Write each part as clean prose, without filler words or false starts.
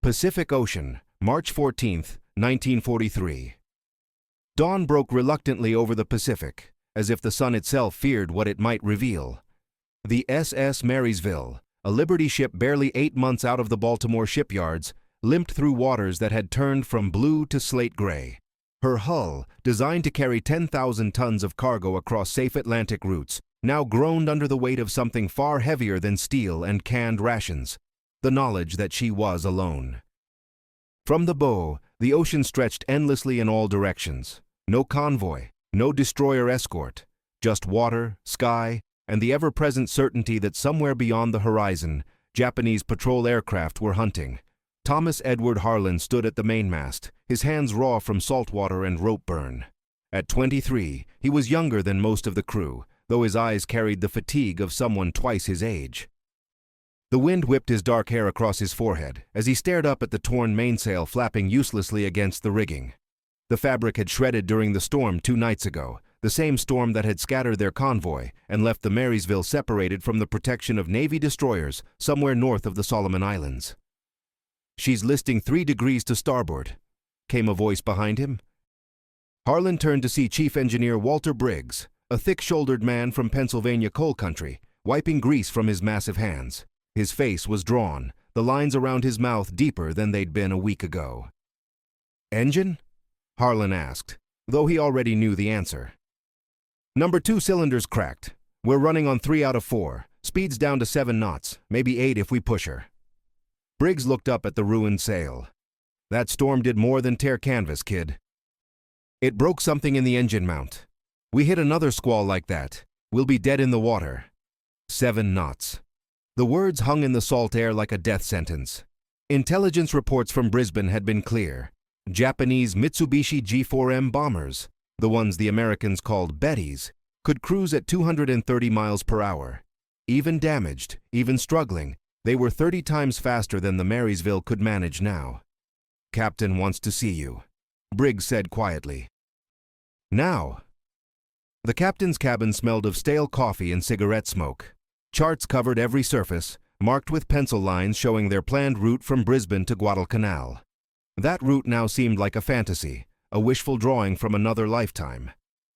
Pacific Ocean, March 14, 1943. Dawn broke reluctantly over the Pacific, as if the sun itself feared what it might reveal. The SS Marysville, a Liberty ship barely 8 months out of the Baltimore shipyards, limped through waters that had turned from blue to slate gray. Her hull, designed to carry 10,000 tons of cargo across safe Atlantic routes, now groaned under the weight of something far heavier than steel and canned rations, the knowledge that she was alone. From the bow, the ocean stretched endlessly in all directions. No convoy, no destroyer escort, just water, sky, and the ever-present certainty that somewhere beyond the horizon, Japanese patrol aircraft were hunting. Thomas Edward Harlan stood at the mainmast, his hands raw from salt water and rope burn. At 23, he was younger than most of the crew, though his eyes carried the fatigue of someone twice his age. The wind whipped his dark hair across his forehead as he stared up at the torn mainsail flapping uselessly against the rigging. The fabric had shredded during the storm 2 nights ago, the same storm that had scattered their convoy and left the Marysville separated from the protection of Navy destroyers somewhere north of the Solomon Islands. "She's listing 3 degrees to starboard," came a voice behind him. Harlan turned to see Chief Engineer Walter Briggs, a thick-shouldered man from Pennsylvania coal country, wiping grease from his massive hands. His face was drawn, the lines around his mouth deeper than they'd been a week ago. "Engine?" Harlan asked, though he already knew the answer. "Number 2 cylinder's cracked. We're running on 3 out of 4. Speed's down to 7 knots, maybe 8 if we push her." Briggs looked up at the ruined sail. "That storm did more than tear canvas, kid. It broke something in the engine mount. We hit another squall like that, we'll be dead in the water. 7 knots. The words hung in the salt air like a death sentence. Intelligence reports from Brisbane had been clear. Japanese Mitsubishi G4M bombers, the ones the Americans called Bettys, could cruise at 230 miles per hour. Even damaged, even struggling, they were 30 times faster than the Marysville could manage now. "Captain wants to see you," Briggs said quietly. "Now." The captain's cabin smelled of stale coffee and cigarette smoke. Charts covered every surface, marked with pencil lines showing their planned route from Brisbane to Guadalcanal. That route now seemed like a fantasy, a wishful drawing from another lifetime.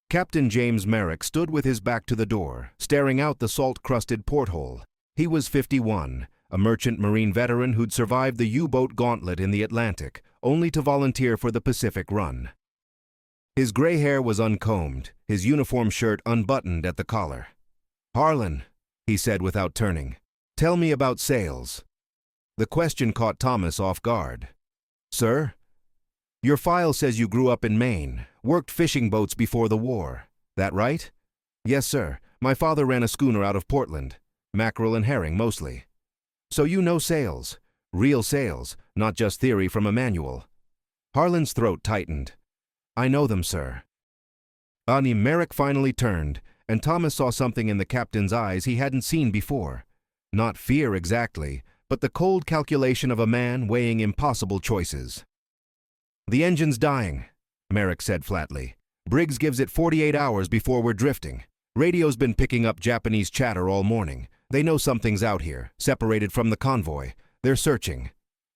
Captain James Merrick stood with his back to the door, staring out the salt-crusted porthole. He was 51, a merchant marine veteran who'd survived the U-boat gauntlet in the Atlantic, only to volunteer for the Pacific Run. His gray hair was uncombed, his uniform shirt unbuttoned at the collar. "Harlan," he said without turning, "tell me about sails." The question caught Thomas off guard. "Sir? Your file says you grew up in Maine, worked fishing boats before the war. That right?" "Yes, sir. My father ran a schooner out of Portland. Mackerel and herring, mostly." "So you know sails. Real sails, not just theory from a manual." Harlan's throat tightened. "I know them, sir." Merrick finally turned, and Thomas saw something in the captain's eyes he hadn't seen before. Not fear exactly, but the cold calculation of a man weighing impossible choices. "The engine's dying," Merrick said flatly. "Briggs gives it 48 hours before we're drifting. Radio's been picking up Japanese chatter all morning. They know something's out here, separated from the convoy. They're searching."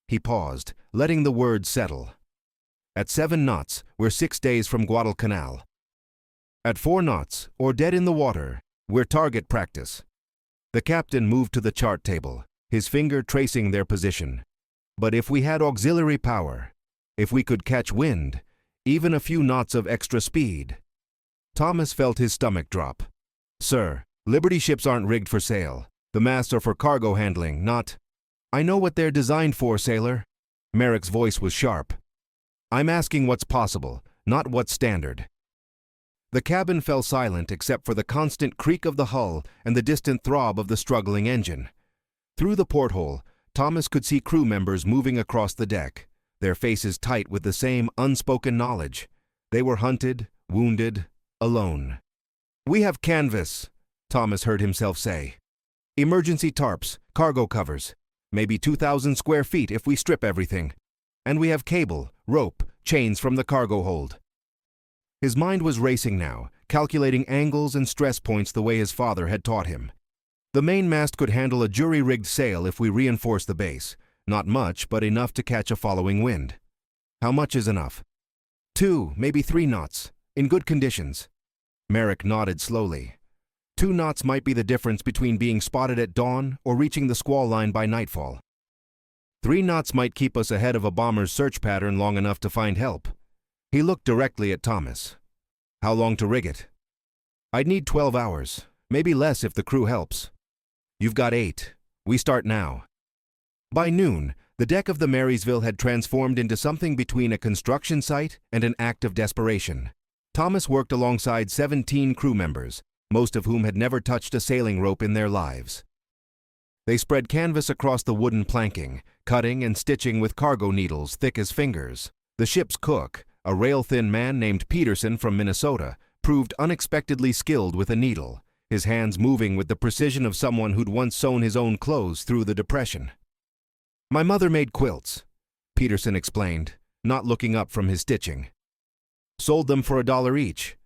He paused, letting the words settle. "At 7 knots, we're 6 days from Guadalcanal. At 4 knots, or dead in the water, we're target practice." The captain moved to the chart table, his finger tracing their position. "But if we had auxiliary power, if we could catch wind, even a few knots of extra speed." Thomas felt his stomach drop. "Sir, Liberty ships aren't rigged for sail. The masts are for cargo handling, not—" "I know what they're designed for, sailor." Merrick's voice was sharp. "I'm asking what's possible, not what's standard." The cabin fell silent except for the constant creak of the hull and the distant throb of the struggling engine. Through the porthole, Thomas could see crew members moving across the deck, their faces tight with the same unspoken knowledge. They were hunted, wounded, alone. "We have canvas," Thomas heard himself say. "Emergency tarps, cargo covers, maybe 2,000 square feet if we strip everything. And we have cable, rope, chains from the cargo hold." His mind was racing now, calculating angles and stress points the way his father had taught him. The mainmast could handle a jury-rigged sail if we reinforce the base. Not much, but enough to catch a following wind. How much is enough? 2, maybe 3 knots, in good conditions. Merrick nodded slowly. 2 knots might be the difference between being spotted at dawn or reaching the squall line by nightfall. 3 knots might keep us ahead of a bomber's search pattern long enough to find help. He looked directly at Thomas. How long to rig it? I'd need 12 hours, maybe less if the crew helps. You've got 8. We start now. By noon, the deck of the Marysville had transformed into something between a construction site and an act of desperation. Thomas worked alongside 17 crew members, most of whom had never touched a sailing rope in their lives. They spread canvas across the wooden planking, cutting and stitching with cargo needles thick as fingers. The ship's cook, a rail-thin man named Peterson from Minnesota, proved unexpectedly skilled with a needle, his hands moving with the precision of someone who'd once sewn his own clothes through the Depression. My mother made quilts, Peterson explained, not looking up from his stitching. Sold them for $1 each.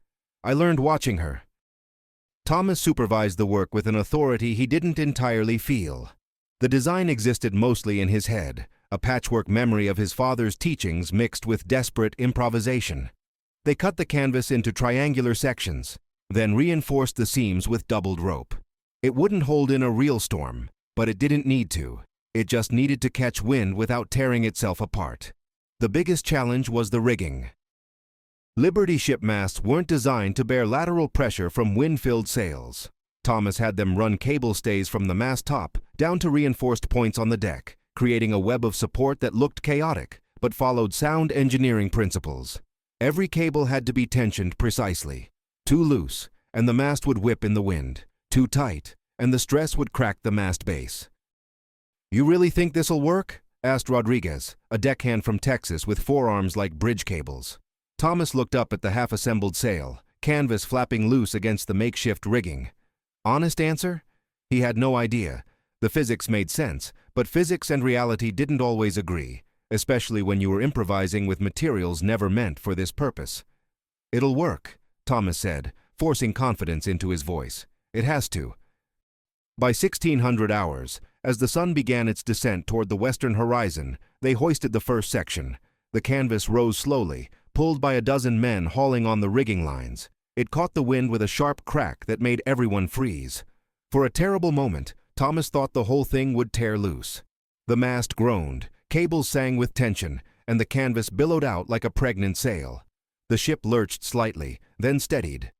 I learned watching her. Thomas supervised the work with an authority he didn't entirely feel. The design existed mostly in his head, a patchwork memory of his father's teachings mixed with desperate improvisation. They cut the canvas into triangular sections, then reinforced the seams with doubled rope. It wouldn't hold in a real storm, but it didn't need to. It just needed to catch wind without tearing itself apart. The biggest challenge was the rigging. Liberty ship masts weren't designed to bear lateral pressure from wind-filled sails. Thomas had them run cable stays from the mast top down to reinforced points on the deck, creating a web of support that looked chaotic, but followed sound engineering principles. Every cable had to be tensioned precisely. Too loose, and the mast would whip in the wind. Too tight, and the stress would crack the mast base. You really think this'll work? Asked Rodriguez, a deckhand from Texas with forearms like bridge cables. Thomas looked up at the half-assembled sail, canvas flapping loose against the makeshift rigging. Honest answer? He had no idea. The physics made sense, but physics and reality didn't always agree, especially when you were improvising with materials never meant for this purpose. It'll work, Thomas said, forcing confidence into his voice. It has to. By 1600 hours, as the sun began its descent toward the western horizon, they hoisted the first section. The canvas rose slowly, pulled by a dozen men hauling on the rigging lines. It caught the wind with a sharp crack that made everyone freeze. For a terrible moment, Thomas thought the whole thing would tear loose. The mast groaned, cables sang with tension, and the canvas billowed out like a pregnant sail. The ship lurched slightly, then steadied.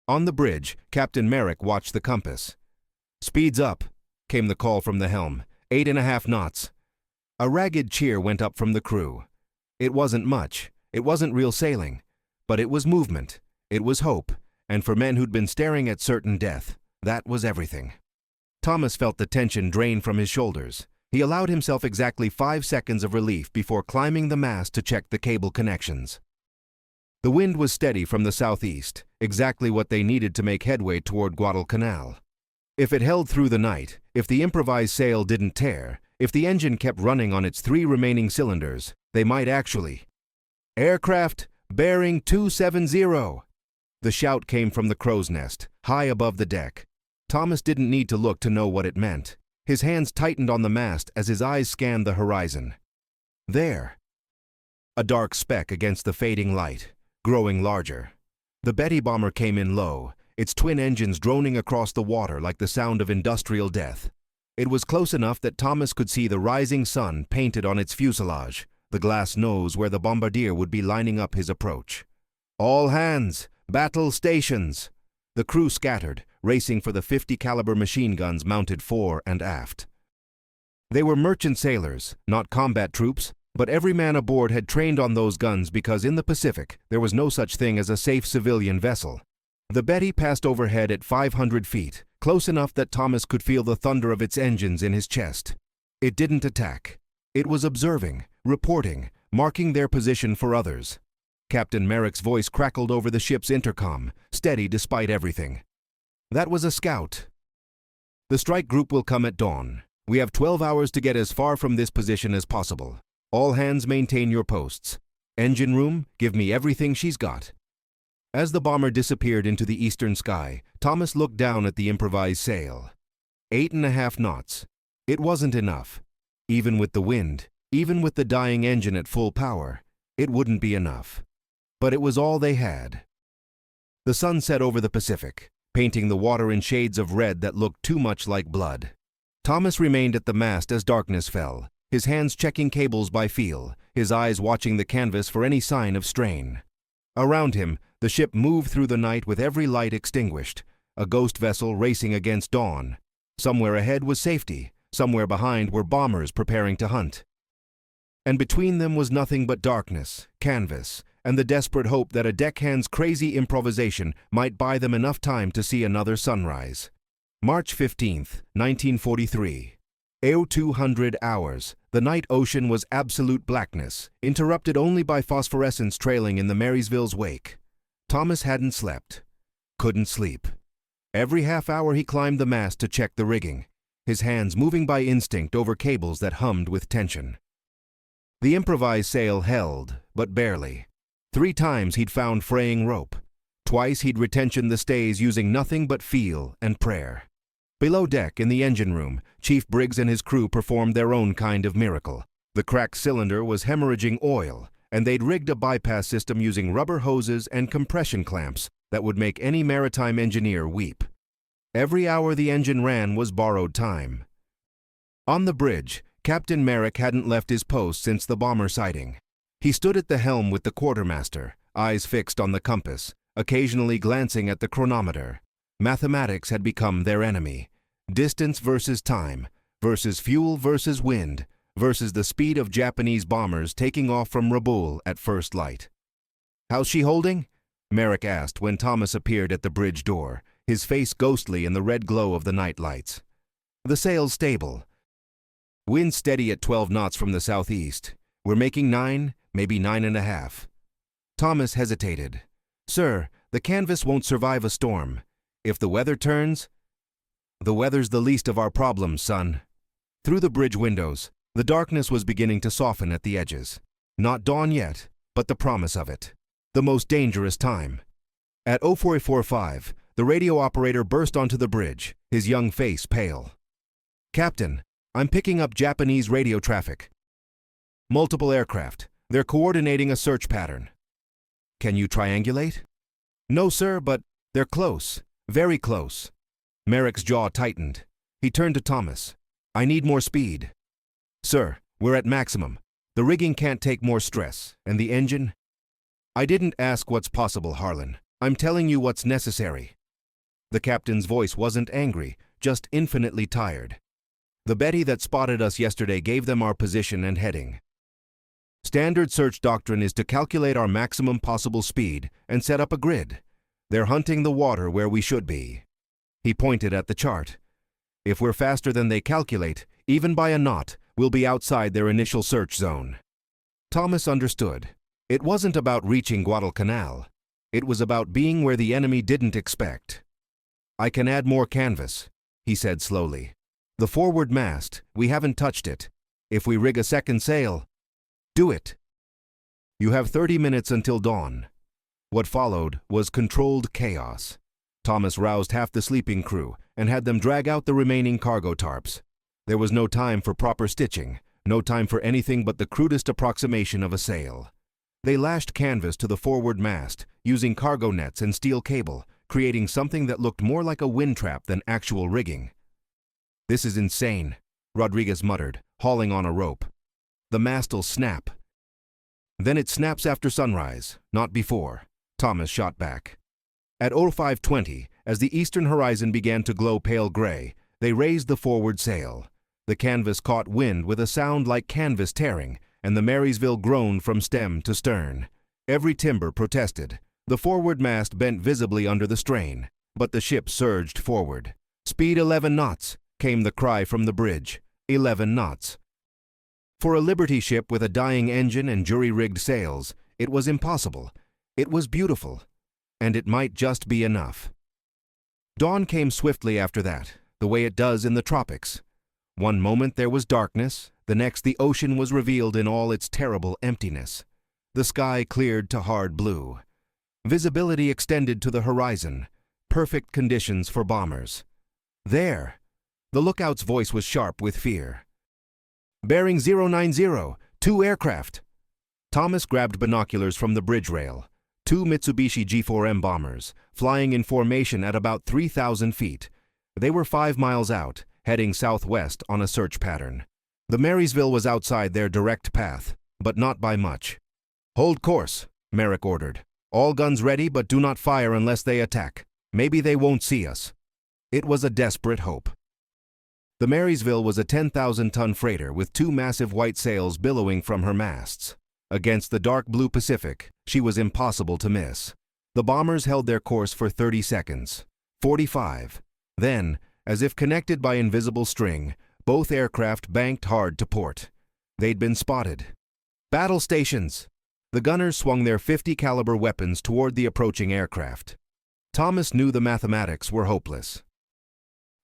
On the bridge, Captain Merrick watched the compass. "Speed's up," came the call from the helm. 8.5 knots. A ragged cheer went up from the crew. It wasn't much. It wasn't real sailing. But it was movement. It was hope. And for men who'd been staring at certain death, that was everything. Thomas felt the tension drain from his shoulders. He allowed himself exactly 5 seconds of relief before climbing the mast to check the cable connections. The wind was steady from the southeast, exactly what they needed to make headway toward Guadalcanal. If it held through the night, if the improvised sail didn't tear, if the engine kept running on its 3 remaining cylinders, they might actually. "Aircraft, bearing 270. The shout came from the crow's nest, high above the deck. Thomas didn't need to look to know what it meant. His hands tightened on the mast as his eyes scanned the horizon. There. A dark speck against the fading light, growing larger. The Betty bomber came in low, its twin engines droning across the water like the sound of industrial death. It was close enough that Thomas could see the rising sun painted on its fuselage, the glass nose where the bombardier would be lining up his approach. "All hands! Battle stations!" The crew scattered, racing for the 50 caliber machine guns mounted fore and aft. They were merchant sailors, not combat troops, but every man aboard had trained on those guns because in the Pacific there was no such thing as a safe civilian vessel. The Betty passed overhead at 500 feet, close enough that Thomas could feel the thunder of its engines in his chest. It didn't attack. It was observing, reporting, marking their position for others. Captain Merrick's voice crackled over the ship's intercom, steady despite everything. That was a scout. "The strike group will come at dawn. We have 12 hours to get as far from this position as possible. All hands maintain your posts. Engine room, give me everything she's got." As the bomber disappeared into the eastern sky, Thomas looked down at the improvised sail. 8.5 knots. It wasn't enough. Even with the wind, even with the dying engine at full power, it wouldn't be enough. But it was all they had. The sun set over the Pacific, painting the water in shades of red that looked too much like blood. Thomas remained at the mast as darkness fell, his hands checking cables by feel, his eyes watching the canvas for any sign of strain. Around him, the ship moved through the night with every light extinguished, a ghost vessel racing against dawn. Somewhere ahead was safety, somewhere behind were bombers preparing to hunt. And between them was nothing but darkness, canvas, and the desperate hope that a deckhand's crazy improvisation might buy them enough time to see another sunrise. March 15th, 1943. 0200 hours. The night ocean was absolute blackness, interrupted only by phosphorescence trailing in the Marysville's wake. Thomas hadn't slept. Couldn't sleep. Every half hour he climbed the mast to check the rigging, his hands moving by instinct over cables that hummed with tension. The improvised sail held, but barely. 3 times he'd found fraying rope. Twice he'd retensioned the stays using nothing but feel and prayer. Below deck, in the engine room, Chief Briggs and his crew performed their own kind of miracle. The cracked cylinder was hemorrhaging oil, and they'd rigged a bypass system using rubber hoses and compression clamps that would make any maritime engineer weep. Every hour the engine ran was borrowed time. On the bridge, Captain Merrick hadn't left his post since the bomber sighting. He stood at the helm with the quartermaster, eyes fixed on the compass, occasionally glancing at the chronometer. Mathematics had become their enemy. Distance versus time, versus fuel versus wind, versus the speed of Japanese bombers taking off from Rabaul at first light. "How's she holding?" Merrick asked when Thomas appeared at the bridge door, his face ghostly in the red glow of the night lights. "The sail's stable. Wind steady at 12 knots from the southeast. We're making 9, maybe 9.5. Thomas hesitated. "Sir, the canvas won't survive a storm. If the weather turns—" "The weather's the least of our problems, son." Through the bridge windows, the darkness was beginning to soften at the edges. Not dawn yet, but the promise of it. The most dangerous time. At 0445, the radio operator burst onto the bridge, his young face pale. "Captain, I'm picking up Japanese radio traffic. Multiple aircraft. They're coordinating a search pattern." "Can you triangulate?" "No, sir, but they're close. Very close." Merrick's jaw tightened. He turned to Thomas. "I need more speed." "Sir, we're at maximum. The rigging can't take more stress, and the engine—" "I didn't ask what's possible, Harlan. I'm telling you what's necessary." The captain's voice wasn't angry, just infinitely tired. "The Betty that spotted us yesterday gave them our position and heading. Standard search doctrine is to calculate our maximum possible speed and set up a grid. They're hunting the water where we should be." He pointed at the chart. "If we're faster than they calculate, even by a knot, we'll be outside their initial search zone." Thomas understood. It wasn't about reaching Guadalcanal. It was about being where the enemy didn't expect. "I can add more canvas," he said slowly. "The forward mast, we haven't touched it. If we rig a second sail—" "Do it." "You have 30 minutes until dawn." What followed was controlled chaos. Thomas roused half the sleeping crew and had them drag out the remaining cargo tarps. There was no time for proper stitching, no time for anything but the crudest approximation of a sail. They lashed canvas to the forward mast, using cargo nets and steel cable, creating something that looked more like a wind trap than actual rigging. "This is insane," Rodriguez muttered, hauling on a rope. "The mast'll snap." "Then it snaps after sunrise, not before," Thomas shot back. At 0520, as the eastern horizon began to glow pale gray, they raised the forward sail. The canvas caught wind with a sound like canvas tearing, and the Marysville groaned from stem to stern. Every timber protested. The forward mast bent visibly under the strain, but the ship surged forward. "Speed 11 knots, came the cry from the bridge. 11 knots. For a Liberty ship with a dying engine and jury-rigged sails, it was impossible. It was beautiful. And it might just be enough. Dawn came swiftly after that, the way it does in the tropics. One moment there was darkness, the next the ocean was revealed in all its terrible emptiness. The sky cleared to hard blue. Visibility extended to the horizon, perfect conditions for bombers. "There!" The lookout's voice was sharp with fear. Bearing 090, 2 aircraft. Thomas grabbed binoculars from the bridge rail. 2 Mitsubishi G4M bombers, flying in formation at about 3,000 feet. They were 5 miles out, heading southwest on a search pattern. The Marysville was outside their direct path, but not by much. "Hold course," Merrick ordered. "All guns ready, but do not fire unless they attack. Maybe they won't see us." It was a desperate hope. The Marysville was a 10,000-ton freighter with 2 massive white sails billowing from her masts. Against the dark blue Pacific, she was impossible to miss. The bombers held their course for 30 seconds. 45. Then, as if connected by invisible string, both aircraft banked hard to port. They'd been spotted. "Battle stations!" The gunners swung their .50 caliber weapons toward the approaching aircraft. Thomas knew the mathematics were hopeless.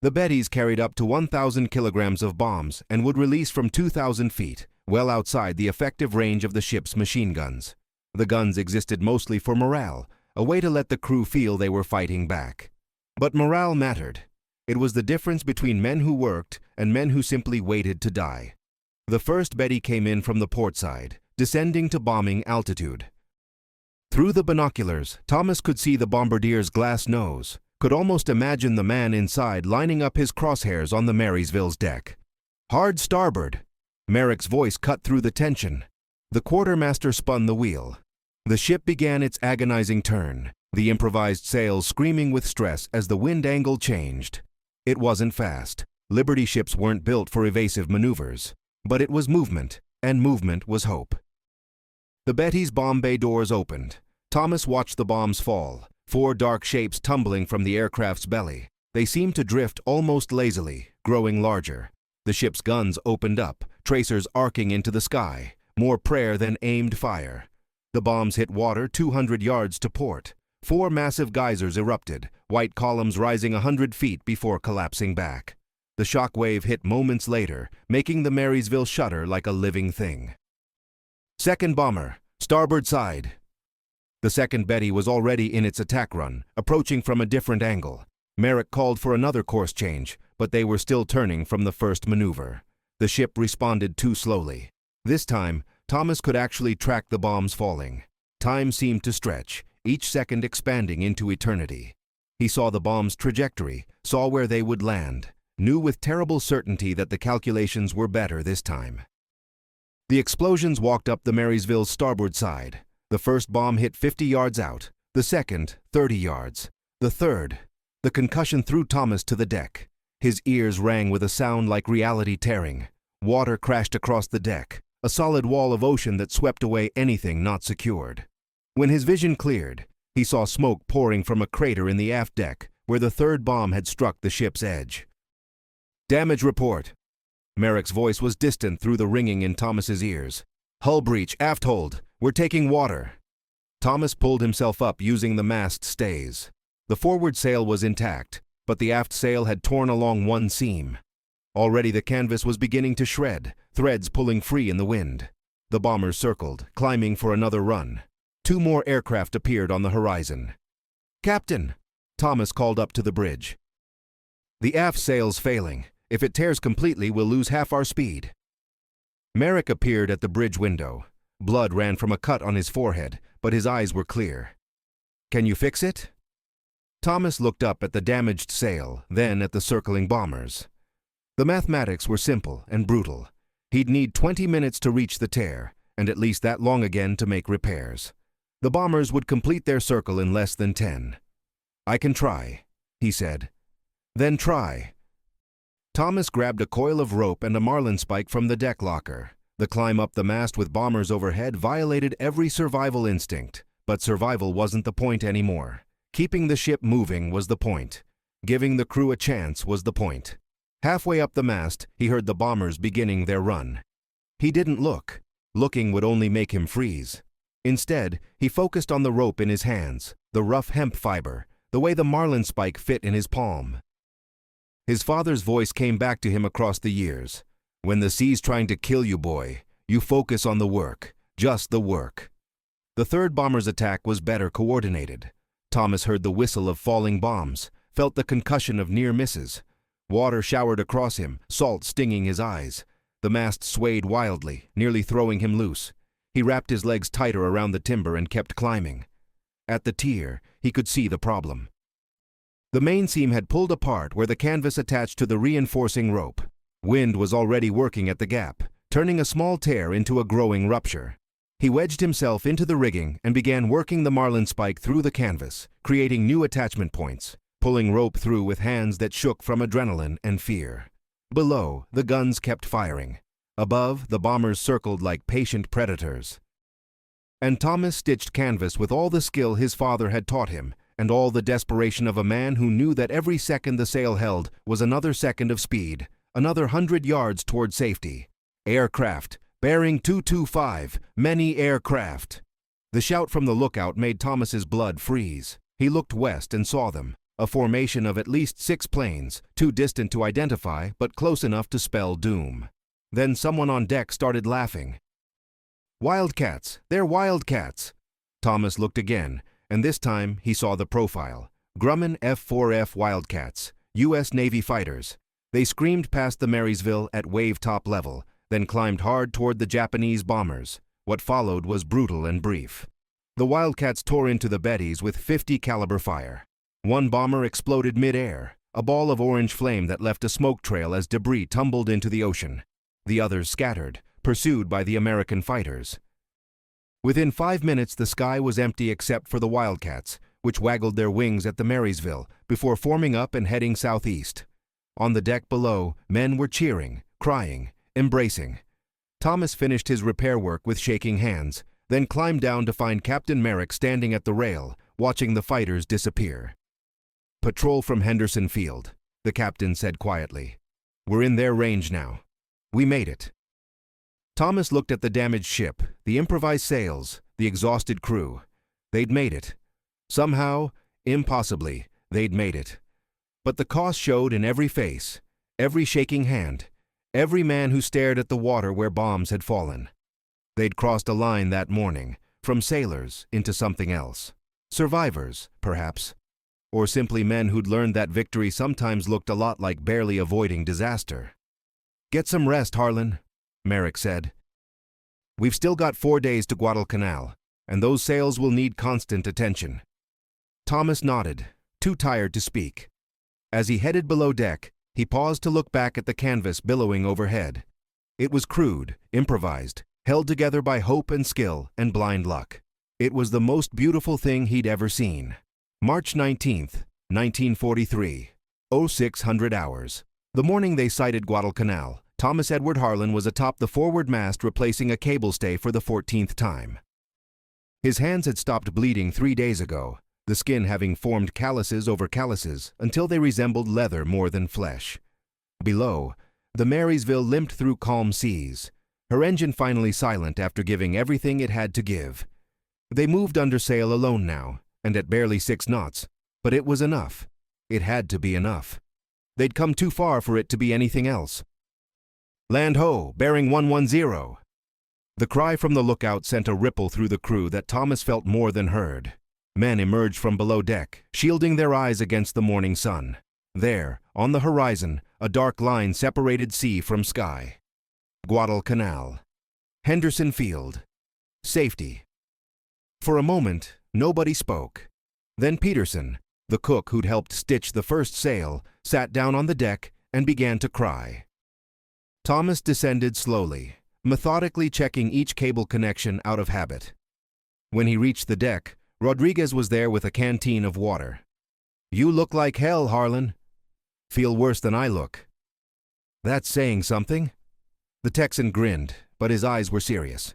The Bettys carried up to 1,000 kilograms of bombs and would release from 2,000 feet, well outside the effective range of the ship's machine guns. The guns existed mostly for morale, a way to let the crew feel they were fighting back. But morale mattered. It was the difference between men who worked and men who simply waited to die. The first Betty came in from the port side, descending to bombing altitude. Through the binoculars, Thomas could see the bombardier's glass nose, could almost imagine the man inside lining up his crosshairs on the Marysville's deck. "Hard starboard!" Merrick's voice cut through the tension. The quartermaster spun the wheel. The ship began its agonizing turn, the improvised sails screaming with stress as the wind angle changed. It wasn't fast. Liberty ships weren't built for evasive maneuvers. But it was movement, and movement was hope. The Betty's bomb bay doors opened. Thomas watched the bombs fall, 4 dark shapes tumbling from the aircraft's belly. They seemed to drift almost lazily, growing larger. The ship's guns opened up, tracers arcing into the sky, more prayer than aimed fire. The bombs hit water 200 yards to port. 4 massive geysers erupted, white columns rising 100 feet before collapsing back. The shock wave hit moments later, making the Marysville shudder like a living thing. "Second bomber, starboard side." The second Betty was already in its attack run, approaching from a different angle. Merrick called for another course change, but they were still turning from the first maneuver. The ship responded too slowly. This time, Thomas could actually track the bombs falling. Time seemed to stretch, each second expanding into eternity. He saw the bomb's trajectory, saw where they would land, knew with terrible certainty that the calculations were better this time. The explosions walked up the Marysville's starboard side. The first bomb hit 50 yards out, the second 30 yards, the third. The concussion threw Thomas to the deck. His ears rang with a sound like reality tearing. Water crashed across the deck, a solid wall of ocean that swept away anything not secured. When his vision cleared, he saw smoke pouring from a crater in the aft deck where the third bomb had struck the ship's edge. "Damage report." Merrick's voice was distant through the ringing in Thomas's ears. "Hull breach, aft hold. We're taking water." Thomas pulled himself up using the mast stays. The forward sail was intact, but the aft sail had torn along one seam. Already the canvas was beginning to shred, threads pulling free in the wind. The bombers circled, climbing for another run. 2 more aircraft appeared on the horizon. "Captain!" Thomas called up to the bridge. "The aft sail's failing. If it tears completely, we'll lose half our speed." Merrick appeared at the bridge window. Blood ran from a cut on his forehead, but his eyes were clear. "Can you fix it?" Thomas looked up at the damaged sail, then at the circling bombers. The mathematics were simple and brutal. He'd need 20 minutes to reach the tear, and at least that long again to make repairs. The bombers would complete their circle in less than 10. "I can try," he said. "Then try." Thomas grabbed a coil of rope and a marlinspike from the deck locker. The climb up the mast with bombers overhead violated every survival instinct, but survival wasn't the point anymore. Keeping the ship moving was the point. Giving the crew a chance was the point. Halfway up the mast, he heard the bombers beginning their run. He didn't look. Looking would only make him freeze. Instead, he focused on the rope in his hands, the rough hemp fiber, the way the marlinspike fit in his palm. His father's voice came back to him across the years. "When the sea's trying to kill you, boy, you focus on the work, just the work." The third bomber's attack was better coordinated. Thomas heard the whistle of falling bombs, felt the concussion of near misses. Water showered across him, salt stinging his eyes. The mast swayed wildly, nearly throwing him loose. He wrapped his legs tighter around the timber and kept climbing. At the tier, he could see the problem. The mainseam had pulled apart where the canvas attached to the reinforcing rope. Wind was already working at the gap, turning a small tear into a growing rupture. He wedged himself into the rigging and began working the marlinspike through the canvas, creating new attachment points, pulling rope through with hands that shook from adrenaline and fear. Below, the guns kept firing. Above, the bombers circled like patient predators. And Thomas stitched canvas with all the skill his father had taught him, and all the desperation of a man who knew that every second the sail held was another second of speed, another 100 yards toward safety. Aircraft, bearing 225, many aircraft. The shout from the lookout made Thomas's blood freeze. He looked west and saw them, a formation of at least 6 planes, too distant to identify but close enough to spell doom. Then someone on deck started laughing. "Wildcats! They're Wildcats!" Thomas looked again, and this time he saw the profile. Grumman F-4F Wildcats, U.S. Navy fighters. They screamed past the Marysville at wave-top level, then climbed hard toward the Japanese bombers. What followed was brutal and brief. The Wildcats tore into the Bettys with 50 caliber fire. One bomber exploded mid-air, a ball of orange flame that left a smoke trail as debris tumbled into the ocean. The others scattered, pursued by the American fighters. Within 5 minutes, the sky was empty except for the Wildcats, which waggled their wings at the Marysville before forming up and heading southeast. On the deck below, men were cheering, crying, embracing. Thomas finished his repair work with shaking hands, then climbed down to find Captain Merrick standing at the rail, watching the fighters disappear. "Patrol from Henderson Field," the captain said quietly. "We're in their range now. We made it." Thomas looked at the damaged ship, the improvised sails, the exhausted crew. They'd made it. Somehow, impossibly, they'd made it. But the cost showed in every face, every shaking hand, every man who stared at the water where bombs had fallen. They'd crossed a line that morning, from sailors into something else. Survivors, perhaps. Or simply men who'd learned that victory sometimes looked a lot like barely avoiding disaster. "Get some rest, Harlan," Merrick said. "We've still got 4 days to Guadalcanal, and those sails will need constant attention." Thomas nodded, too tired to speak. As he headed below deck, he paused to look back at the canvas billowing overhead. It was crude, improvised, held together by hope and skill and blind luck. It was the most beautiful thing he'd ever seen. March 19th, 1943, 0600 hours. The morning they sighted Guadalcanal, Thomas Edward Harlan was atop the forward mast replacing a cable stay for the 14th time. His hands had stopped bleeding 3 days ago, the skin having formed calluses over calluses until they resembled leather more than flesh. Below, the Marysville limped through calm seas, her engine finally silent after giving everything it had to give. They moved under sail alone now, and at barely 6 knots, but it was enough. It had to be enough. They'd come too far for it to be anything else. "Land ho, bearing 110. The cry from the lookout sent a ripple through the crew that Thomas felt more than heard. Men emerged from below deck, shielding their eyes against the morning sun. There, on the horizon, a dark line separated sea from sky. Guadalcanal. Henderson Field. Safety. For a moment, nobody spoke. Then Peterson, the cook who'd helped stitch the first sail, sat down on the deck and began to cry. Thomas descended slowly, methodically checking each cable connection out of habit. When he reached the deck, Rodriguez was there with a canteen of water. "You look like hell, Harlan." "Feel worse than I look." "That's saying something." The Texan grinned, but his eyes were serious.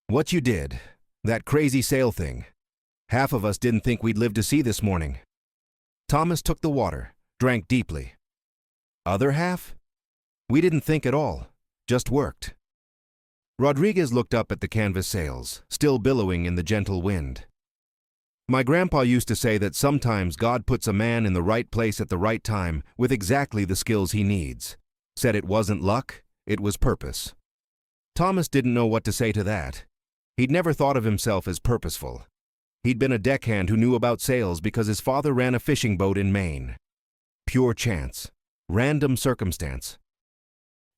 "What you did, that crazy sail thing, half of us didn't think we'd live to see this morning." Thomas took the water, drank deeply. "Other half? We didn't think at all, just worked." Rodriguez looked up at the canvas sails, still billowing in the gentle wind. "My grandpa used to say that sometimes God puts a man in the right place at the right time with exactly the skills he needs. Said it wasn't luck, it was purpose." Thomas didn't know what to say to that. He'd never thought of himself as purposeful. He'd been a deckhand who knew about sails because his father ran a fishing boat in Maine. Pure chance. Random circumstance.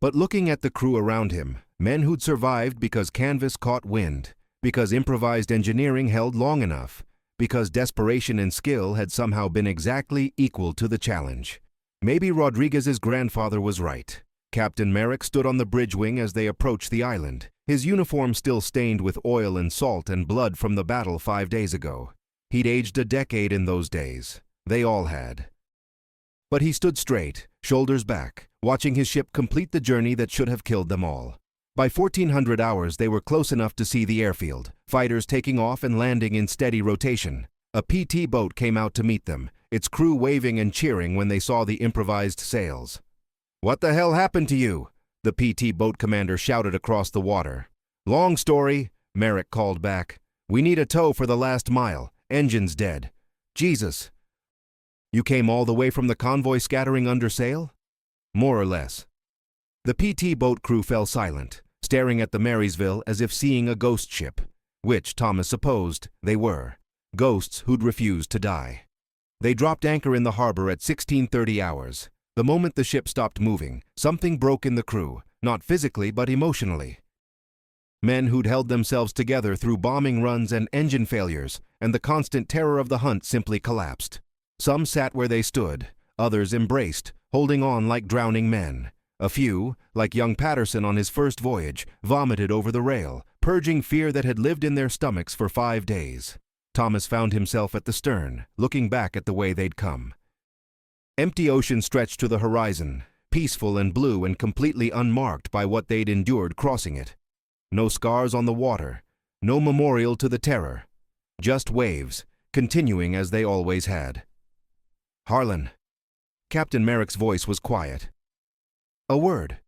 But looking at the crew around him, men who'd survived because canvas caught wind, because improvised engineering held long enough, because desperation and skill had somehow been exactly equal to the challenge. Maybe Rodriguez's grandfather was right. Captain Merrick stood on the bridge wing as they approached the island, his uniform still stained with oil and salt and blood from the battle 5 days ago. He'd aged a decade in those days. They all had. But he stood straight, shoulders back, watching his ship complete the journey that should have killed them all. By 1400 hours, they were close enough to see the airfield, fighters taking off and landing in steady rotation. A PT boat came out to meet them, its crew waving and cheering when they saw the improvised sails. "What the hell happened to you?" the PT boat commander shouted across the water. "Long story," Merrick called back. "We need a tow for the last mile. Engine's dead." "Jesus. You came all the way from the convoy scattering under sail?" "More or less." The PT boat crew fell silent, staring at the Marysville as if seeing a ghost ship, which Thomas supposed they were, ghosts who'd refused to die. They dropped anchor in the harbor at 1630 hours. The moment the ship stopped moving, something broke in the crew, not physically but emotionally. Men who'd held themselves together through bombing runs and engine failures, and the constant terror of the hunt simply collapsed. Some sat where they stood, others embraced, holding on like drowning men. A few, like young Patterson on his first voyage, vomited over the rail, purging fear that had lived in their stomachs for 5 days. Thomas found himself at the stern, looking back at the way they'd come. Empty ocean stretched to the horizon, peaceful and blue and completely unmarked by what they'd endured crossing it. No scars on the water, no memorial to the terror. Just waves, continuing as they always had. "Harlan." Captain Merrick's voice was quiet. A word.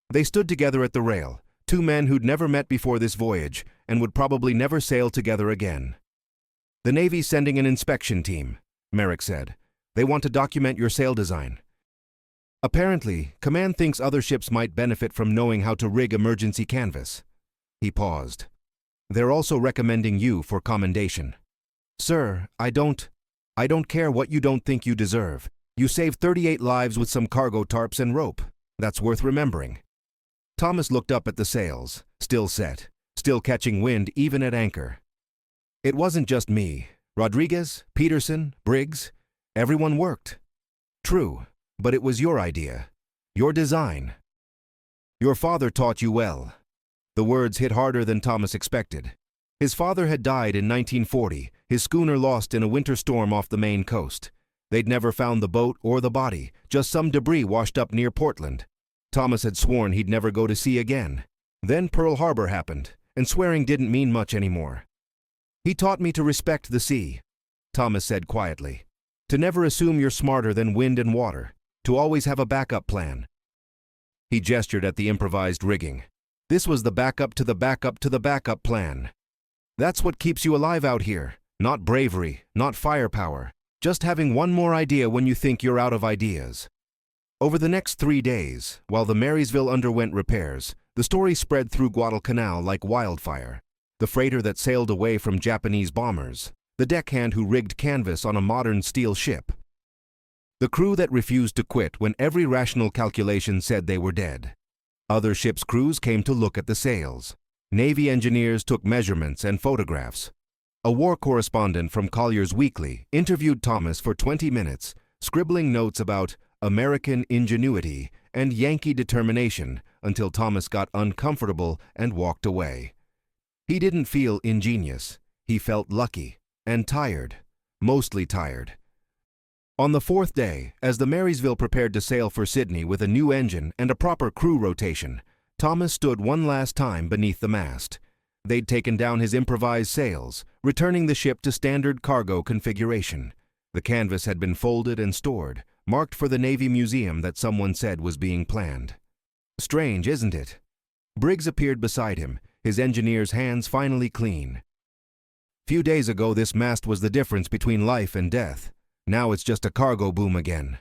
They stood together at the rail, two men who'd never met before this voyage and would probably never sail together again. "The Navy's sending an inspection team," Merrick said. "They want to document your sail design. Apparently, Command thinks other ships might benefit from knowing how to rig emergency canvas." He paused. "They're also recommending you for commendation." "Sir, I don't care what you don't think you deserve. You saved 38 lives with some cargo tarps and rope. That's worth remembering." Thomas looked up at the sails, still set, still catching wind even at anchor. "It wasn't just me. Rodriguez, Peterson, Briggs, everyone worked." "True, but it was your idea, your design. Your father taught you well." The words hit harder than Thomas expected. His father had died in 1940, his schooner lost in a winter storm off the Maine coast. They'd never found the boat or the body, just some debris washed up near Portland. Thomas had sworn he'd never go to sea again. Then Pearl Harbor happened, and swearing didn't mean much anymore. "He taught me to respect the sea," Thomas said quietly. "To never assume you're smarter than wind and water, to always have a backup plan." He gestured at the improvised rigging. This was the backup to the backup to the backup plan. That's what keeps you alive out here. Not bravery, not firepower. Just having one more idea when you think you're out of ideas. Over the next 3 days, while the Marysville underwent repairs, the story spread through Guadalcanal like wildfire. The freighter that sailed away from Japanese bombers. The deckhand who rigged canvas on a modern steel ship. The crew that refused to quit when every rational calculation said they were dead. Other ships' crews came to look at the sails. Navy engineers took measurements and photographs. A war correspondent from Collier's Weekly interviewed Thomas for 20 minutes, scribbling notes about American ingenuity and Yankee determination until Thomas got uncomfortable and walked away. He didn't feel ingenious. He felt lucky and tired, mostly tired. On the 4th day, as the Marysville prepared to sail for Sydney with a new engine and a proper crew rotation, Thomas stood one last time beneath the mast. They'd taken down his improvised sails, returning the ship to standard cargo configuration. The canvas had been folded and stored, marked for the Navy Museum that someone said was being planned. Strange, isn't it? Briggs appeared beside him, his engineer's hands finally clean. Few days ago this mast was the difference between life and death. Now it's just a cargo boom again.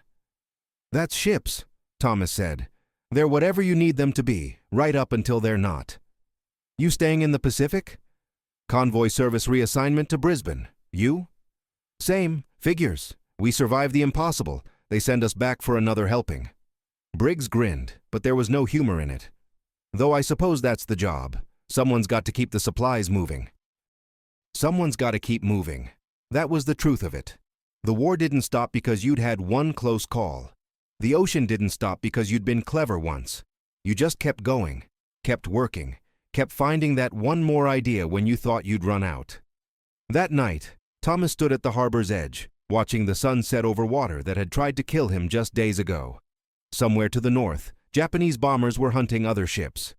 "That's ships," Thomas said. "They're whatever you need them to be, right up until they're not." "You staying in the Pacific?" "Convoy service reassignment to Brisbane. You?" "Same. Figures. We survived the impossible. They send us back for another helping." Briggs grinned, but there was no humor in it. Though I suppose that's the job. Someone's got to keep the supplies moving. Someone's got to keep moving. That was the truth of it. The war didn't stop because you'd had one close call. The ocean didn't stop because you'd been clever once. You just kept going, kept working, kept finding that one more idea when you thought you'd run out. That night, Thomas stood at the harbor's edge, watching the sun set over water that had tried to kill him just days ago. Somewhere to the north, Japanese bombers were hunting other ships.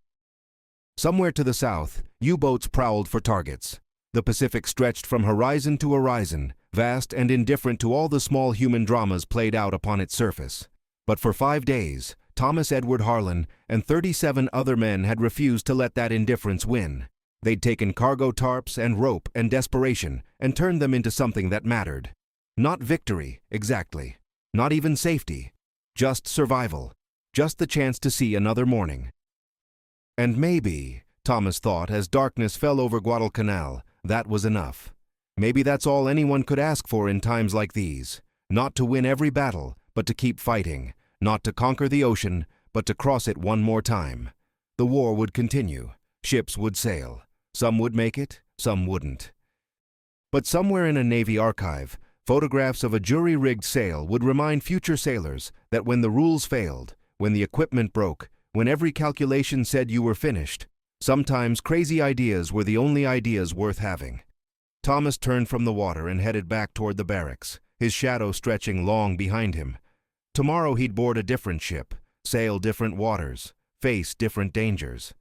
Somewhere to the south, U-boats prowled for targets. The Pacific stretched from horizon to horizon, vast and indifferent to all the small human dramas played out upon its surface. But for 5 days, Thomas Edward Harlan and 37 other men had refused to let that indifference win. They'd taken cargo tarps and rope and desperation and turned them into something that mattered. Not victory, exactly. Not even safety. Just survival. Just the chance to see another morning. And maybe, Thomas thought as darkness fell over Guadalcanal, that was enough. Maybe that's all anyone could ask for in times like these. Not to win every battle, but to keep fighting. Not to conquer the ocean, but to cross it one more time. The war would continue. Ships would sail. Some would make it, some wouldn't. But somewhere in a Navy archive, photographs of a jury-rigged sail would remind future sailors that when the rules failed, when the equipment broke, when every calculation said you were finished, sometimes crazy ideas were the only ideas worth having. Thomas turned from the water and headed back toward the barracks, his shadow stretching long behind him. Tomorrow he'd board a different ship, sail different waters, face different dangers.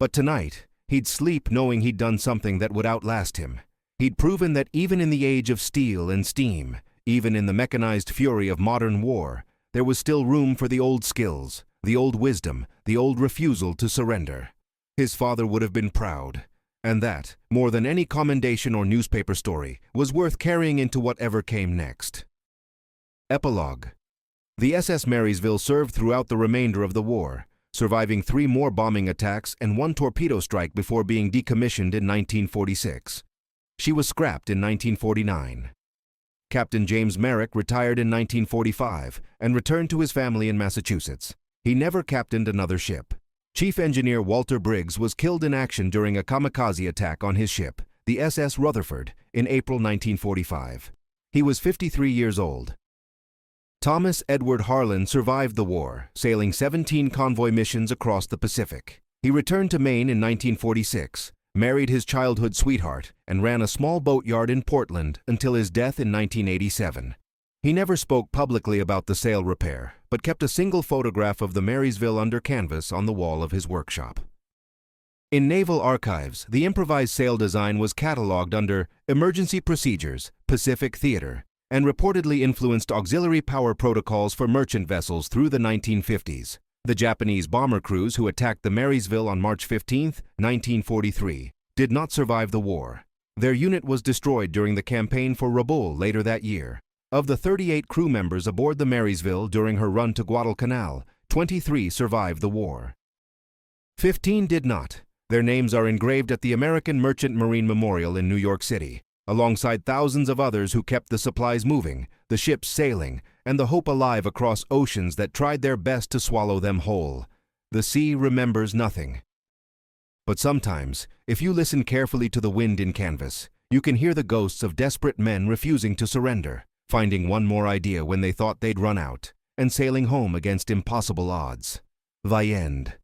But tonight, he'd sleep knowing he'd done something that would outlast him. He'd proven that even in the age of steel and steam, even in the mechanized fury of modern war, there was still room for the old skills, the old wisdom, the old refusal to surrender. His father would have been proud, and that, more than any commendation or newspaper story, was worth carrying into whatever came next. Epilogue. The SS Marysville served throughout the remainder of the war, surviving 3 more bombing attacks and 1 torpedo strike before being decommissioned in 1946. She was scrapped in 1949. Captain James Merrick retired in 1945 and returned to his family in Massachusetts. He never captained another ship. Chief Engineer Walter Briggs was killed in action during a kamikaze attack on his ship, the SS Rutherford, in April 1945. He was 53 years old. Thomas Edward Harlan survived the war, sailing 17 convoy missions across the Pacific. He returned to Maine in 1946, married his childhood sweetheart, and ran a small boatyard in Portland until his death in 1987. He never spoke publicly about the sail repair, but kept a single photograph of the Marysville under canvas on the wall of his workshop. In naval archives, the improvised sail design was catalogued under Emergency Procedures, Pacific Theater, and reportedly influenced auxiliary power protocols for merchant vessels through the 1950s. The Japanese bomber crews who attacked the Marysville on March 15, 1943, did not survive the war. Their unit was destroyed during the campaign for Rabaul later that year. Of the 38 crew members aboard the Marysville during her run to Guadalcanal, 23 survived the war. 15 did not. Their names are engraved at the American Merchant Marine Memorial in New York City, alongside thousands of others who kept the supplies moving, the ships sailing, and the hope alive across oceans that tried their best to swallow them whole. The sea remembers nothing. But sometimes, if you listen carefully to the wind in canvas, you can hear the ghosts of desperate men refusing to surrender, finding one more idea when they thought they'd run out, and sailing home against impossible odds. The end.